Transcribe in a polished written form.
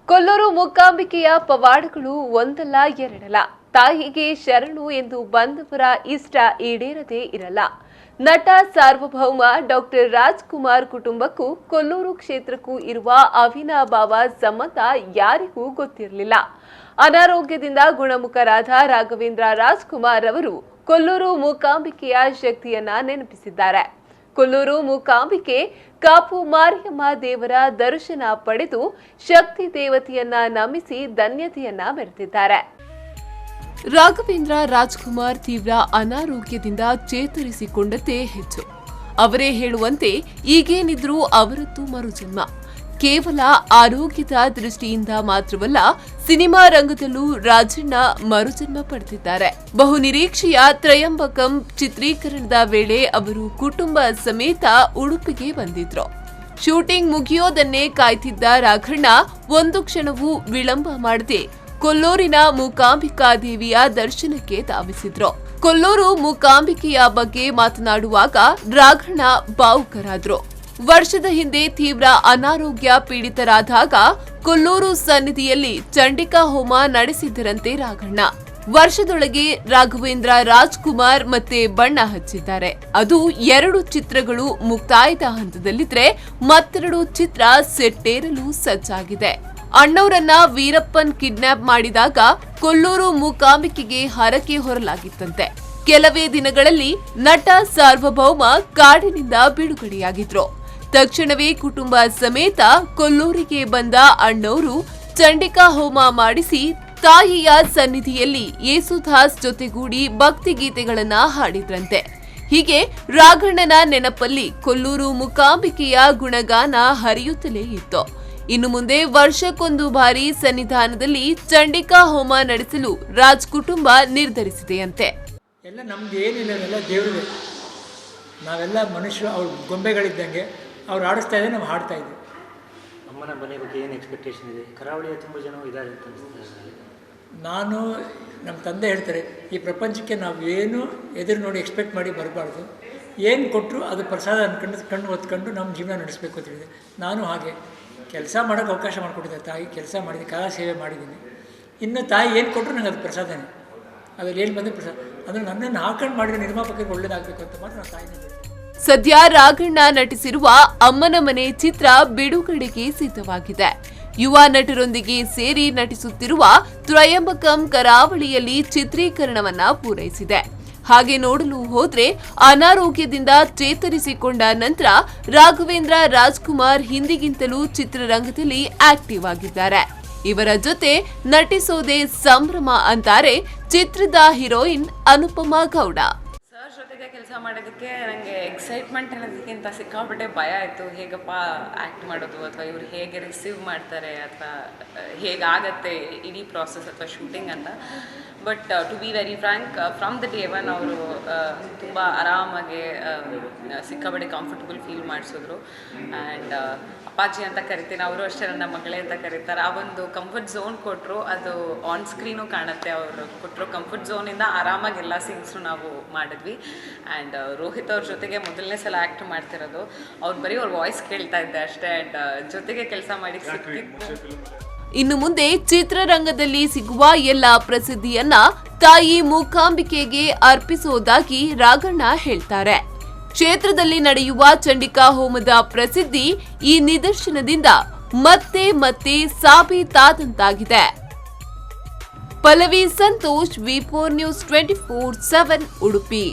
ಕೊಲ್ಲೂರು ಮೂಕಾಂಬಿಕೆಯ ಪವಾಡಗಳು ಒಂದಲ್ಲ ಎರಡಲ್ಲ. ತಾಯಿಗೆ ಶರಣು ಎಂದು ಬಂದವರ ಇಷ್ಟ ಈಡೇರದೇ ಇರಲ್ಲ. ನಟ ಸಾರ್ವಭೌಮ ಡಾಕ್ಟರ್ ರಾಜ್ಕುಮಾರ್ ಕುಟುಂಬಕ್ಕೂ ಕೊಲ್ಲೂರು ಕ್ಷೇತ್ರಕ್ಕೂ ಇರುವ ಅವಿನಾಭಾವ ಸಂಬಂಧ ಯಾರಿಗೂ ಗೊತ್ತಿರಲಿಲ್ಲ. ಅನಾರೋಗ್ಯದಿಂದ ಗುಣಮುಖರಾದ ರಾಘವೇಂದ್ರ ರಾಜ್ಕುಮಾರ್ ಅವರು ಕೊಲ್ಲೂರು ಮೂಕಾಂಬಿಕೆಯ ಶಕ್ತಿಯನ್ನ ನೆನಪಿಸಿದ್ದಾರೆ. ಕೊಲ್ಲೂರು ಮೂಕಾಂಬಿಕೆ ಕಾಪು ಮಾರಿಯಮ್ಮ ದೇವರ ದರ್ಶನ ಪಡೆದು ಶಕ್ತಿ ದೇವತೆಯನ್ನ ನಮಿಸಿ ಧನ್ಯತೆಯನ್ನ ಮೆರೆದಿದ್ದಾರೆ. ರಾಘವೇಂದ್ರ ರಾಜ್ಕುಮಾರ್ ತೀವ್ರ ಅನಾರೋಗ್ಯದಿಂದ ಚೇತರಿಸಿಕೊಂಡದ್ದೇ ಹೆಚ್ಚು. ಅವರೇ ಹೇಳುವಂತೆ ಈಗೇನಿದ್ರೂ ಅವರದ್ದು ಮರುಜನ್ಮ. ಕೇವಲ ಆರೋಗ್ಯದ ದೃಷ್ಟಿಯಿಂದ ಮಾತ್ರವಲ್ಲ, ಸಿನಿಮಾ ರಂಗದಲ್ಲೂ ರಾಜಣ್ಣ ಮರುಜನ್ಮ ಪಡೆದಿದ್ದಾರೆ. ಬಹುನಿರೀಕ್ಷೆಯ ತ್ರಯಂಬಕಂ ಚಿತ್ರೀಕರಣದ ವೇಳೆ ಅವರು ಕುಟುಂಬ ಸಮೇತ ಉಡುಪಿಗೆ ಬಂದಿದ್ರು. ಶೂಟಿಂಗ್ ಮುಗಿಯೋದನ್ನೇ ಕಾಯ್ತಿದ್ದ ರಾಘಣ್ಣ ಒಂದು ಕ್ಷಣವೂ ವಿಳಂಬ ಮಾಡದೆ ಕೊಲ್ಲೂರಿನ ಮೂಕಾಂಬಿಕಾ ದೇವಿಯ ದರ್ಶನಕ್ಕೆ ಧಾವಿಸಿದ್ರು. ಕೊಲ್ಲೂರು ಮೂಕಾಂಬಿಕೆಯ ಬಗ್ಗೆ ಮಾತನಾಡುವಾಗ ರಾಘಣ್ಣ ಭಾವುಕರಾದ್ರು. ವರ್ಷದ ಹಿಂದೆ ತೀವ್ರ ಅನಾರೋಗ್ಯ ಪೀಡಿತರಾದಾಗ ಕೊಲ್ಲೂರು ಸನ್ನಿಧಿಯಲ್ಲಿ ಚಂಡಿಕಾ ಹೋಮ ನಡೆಸಿದ್ದರಂತೆ ರಾಘಣ್ಣ. ವರ್ಷದೊಳಗೆ ರಾಘವೇಂದ್ರ ರಾಜ್ಕುಮಾರ್ ಮತ್ತೆ ಬಣ್ಣ ಹಚ್ಚಿದ್ದಾರೆ. ಅದು 2 ಚಿತ್ರಗಳು ಮುಕ್ತಾಯದ ಹಂತದಲ್ಲಿದ್ರೆ ಮತ್ತೆರಡು ಚಿತ್ರ ಸೆಟ್ಟೇರಲು ಸಜ್ಜಾಗಿದೆ. ಅಣ್ಣವರನ್ನ ವೀರಪ್ಪನ್ ಕಿಡ್ನಾಪ್ ಮಾಡಿದಾಗ ಕೊಲ್ಲೂರು ಮೂಕಾಂಬಿಕೆಗೆ ಹರಕೆ ಹೊರಲಾಗಿತ್ತಂತೆ. ಕೆಲವೇ ದಿನಗಳಲ್ಲಿ ನಟ ಸಾರ್ವಭೌಮ ಕಾಡಿನಿಂದ ಬಿಡುಗಡೆಯಾಗಿದ್ರು. ತಕ್ಷಣವೇ ಕುಟುಂಬ ಸಮೇತ ಕೊಲ್ಲೂರಿಗೆ ಬಂದ ಅಣ್ಣವರು ಚಂಡಿಕಾ ಹೋಮ ಮಾಡಿಸಿ ತಾಯಿಯ ಸನ್ನಿಧಿಯಲ್ಲಿ ಯೇಸುದಾಸ್ ಜೊತೆಗೂಡಿ ಭಕ್ತಿಗೀತೆಗಳನ್ನ ಹಾಡಿದ್ರಂತೆ. ಹೀಗೆ ರಾಘಣ್ಣನ ನೆನಪಲ್ಲಿ ಕೊಲ್ಲೂರು ಮೂಕಾಂಬಿಕೆಯ ಗುಣಗಾನ ಹರಿಯುತ್ತಲೇ ಇತ್ತು. ಇನ್ನು ಮುಂದೆ ವರ್ಷಕ್ಕೊಂದು ಬಾರಿ ಸನ್ನಿಧಾನದಲ್ಲಿ ಚಂಡಿಕಾ ಹೋಮ ನಡೆಸಲು ರಾಜ್ ಕುಟುಂಬ ನಿರ್ಧರಿಸಿದೆಯಂತೆ. ಎಲ್ಲ ನಮ್ದು ಏನಿಲ್ಲ, ಎಲ್ಲ ದೇವ್ರಿಗೆ. ನಾವೆಲ್ಲ ಮನುಷ್ಯರು, ಅವ್ರ ಗೊಂಬೆಗಳಿದ್ದಂಗೆ. ಅವ್ರು ಆಡಿಸ್ತಾ ಇದ್ದರೆ ನಾವು ಹಾಡ್ತಾ ಇದ್ದೀವಿ. ಅಮ್ಮನ ಮನೆ ಬಗ್ಗೆ ಏನು ಎಕ್ಸ್ಪೆಕ್ಟೇಷನ್ ಇದೆ? ಕರಾವಳಿಯ ತುಂಬ ಜನ ಇದ್ದಾರೆ ಅಂತ ಅನಿಸ್ತಾರೆ. ನಾನು, ನಮ್ಮ ತಂದೆ ಹೇಳ್ತಾರೆ, ಈ ಪ್ರಪಂಚಕ್ಕೆ ನಾವು ಏನು ಎದುರು ನೋಡಿ ಎಕ್ಸ್ಪೆಕ್ಟ್ ಮಾಡಿ ಬರಬಾರ್ದು. ಏನು ಕೊಟ್ಟರು ಅದು ಪ್ರಸಾದ ಅಂದ್ಕೊಂಡು ಕಣ್ಣು ಹೊತ್ಕೊಂಡು ನಮ್ಮ ಜೀವನ ನಡೆಸಬೇಕು ಅಂತ ಹೇಳಿದೆ. ನಾನು ಹಾಗೆ ಕೆಲಸ ಮಾಡೋಕ್ಕೆ ಅವಕಾಶ ಮಾಡಿಕೊಟ್ಟಿದ್ದೆ. ತಾಯಿ ಕೆಲಸ ಮಾಡಿದ್ದೀನಿ, ಕಲಾ ಸೇವೆ ಮಾಡಿದ್ದೀನಿ. ಇನ್ನು ತಾಯಿ ಏನು ಕೊಟ್ಟರು ನನಗೆ ಅದು ಪ್ರಸಾದನೇ. ಅದ್ರಲ್ಲಿ ಏನು ಬಂದರೆ ಪ್ರಸಾದ. ಅಂದರೆ ನನ್ನನ್ನು ಹಾಕೊಂಡು ಮಾಡಿದ ನಿರ್ಮಾಪಕರಿಗೆ ಒಳ್ಳೇದಾಗಬೇಕು ಅಂತ ಮಾತ್ರ ನಾನು ತಾಯಿನೇ. ಸದ್ಯ ರಾಘಣ್ಣ ನಟಿಸಿರುವ ಅಮ್ಮನ ಮನೆ ಚಿತ್ರ ಬಿಡುಗಡೆಗೆ ಸಿದ್ಧವಾಗಿದೆ. ಯುವ ನಟರೊಂದಿಗೆ ಸೇರಿ ನಟಿಸುತ್ತಿರುವ ತ್ರಯಂಬಕಂ ಕರಾವಳಿಯಲ್ಲಿ ಚಿತ್ರೀಕರಣವನ್ನ ಪೂರೈಸಿದೆ. ಹಾಗೆ ನೋಡಲು ಹೋದ್ರೆ ಅನಾರೋಗ್ಯದಿಂದ ಚೇತರಿಸಿಕೊಂಡ ನಂತರ ರಾಘವೇಂದ್ರ ರಾಜ್ಕುಮಾರ್ ಹಿಂದಿಗಿಂತಲೂ ಚಿತ್ರರಂಗದಲ್ಲಿ ಆಕ್ಟಿವ್ ಆಗಿದ್ದಾರೆ. ಇವರ ಜೊತೆ ನಟಿಸೋದೇ ಸಂಭ್ರಮ ಅಂತಾರೆ ಚಿತ್ರದ ಹೀರೋಯಿನ್ ಅನುಪಮಾ ಗೌಡ. ಸರ್ ಜೊತೆಗೆ ಕೆಲಸ ಮಾಡೋದಕ್ಕೆ ನನಗೆ ಎಕ್ಸೈಟ್ಮೆಂಟ್ ಅನ್ನೋದಕ್ಕಿಂತ ಸಿಕ್ಕಾಪಟ್ಟೆ ಭಯ ಆಯಿತು. ಹೇಗಪ್ಪ ಆ್ಯಕ್ಟ್ ಮಾಡೋದು, ಅಥವಾ ಇವರು ಹೇಗೆ ರಿಸೀವ್ ಮಾಡ್ತಾರೆ, ಅಥವಾ ಹೇಗಾಗತ್ತೆ ಇಡೀ ಪ್ರಾಸೆಸ್ ಅಥವಾ ಶೂಟಿಂಗ್ ಅಂತ. But to be very frank, from the day one ಅವರು ತುಂಬ ಆರಾಮಾಗಿ ಸಿಕ್ಕಾಪಟ್ಟೆ ಕಂಫರ್ಟಬಲ್ ಫೀಲ್ ಮಾಡಿಸಿದ್ರು. ಆ್ಯಂಡ್ ಅಪ್ಪಾಜಿ ಅಂತ ಕರಿತೀನಿ, ಅವರು ಅಷ್ಟೇ ನನ್ನ ಮಗಳೇ ಅಂತ ಕರೀತಾರೆ. ಆ ಒಂದು ಕಂಫರ್ಟ್ ಝೋನ್ ಕೊಟ್ಟರು, ಅದು ಆನ್ ಸ್ಕ್ರೀನು ಕಾಣುತ್ತೆ. ಅವರು ಕೊಟ್ಟರು ಕಂಫರ್ಟ್ ಝೋನಿಂದ ಆರಾಮಾಗಿ ಎಲ್ಲ ಸೀನ್ಸ್ನು ನಾವು ಮಾಡಿದ್ವಿ. ಆ್ಯಂಡ್ ರೋಹಿತ್ ಅವ್ರ ಜೊತೆಗೆ ಮೊದಲನೇ ಸಲ ಆ್ಯಕ್ಟ್ ಮಾಡ್ತಿರೋದು. ಅವ್ರು ಬರೀ ಅವ್ರ ವಾಯ್ಸ್ ಕೇಳ್ತಾ ಇದ್ದೆ ಅಷ್ಟೇ. ಆ್ಯಂಡ್ ಜೊತೆಗೆ ಕೆಲಸ ಮಾಡಿ ಸಿಕ್ಕಿತ್ತು. ಇನ್ನು ಮುಂದೆ ಚಿತ್ರರಂಗದಲ್ಲಿ ಸಿಗುವ ಎಲ್ಲ ಪ್ರಸಿದ್ಧಿಯನ್ನ ತಾಯಿ ಮೂಕಾಂಬಿಕೆಗೆ ಅರ್ಪಿಸುವುದಾಗಿ ರಾಘಣ್ಣ ಹೇಳ್ತಾರೆ. ಕ್ಷೇತ್ರದಲ್ಲಿ ನಡೆಯುವ ಚಂಡಿಕಾ ಹೋಮದ ಪ್ರಸಿದ್ಧಿ ಈ ನಿದರ್ಶನದಿಂದ ಮತ್ತೆ ಮತ್ತೆ ಸಾಬೀತಾದಂತಾಗಿದೆ. ಪಲ್ಲವಿ ಸಂತೋಷ್, ವಿ4 ನ್ಯೂಸ್ 24/7 ಉಡುಪಿ.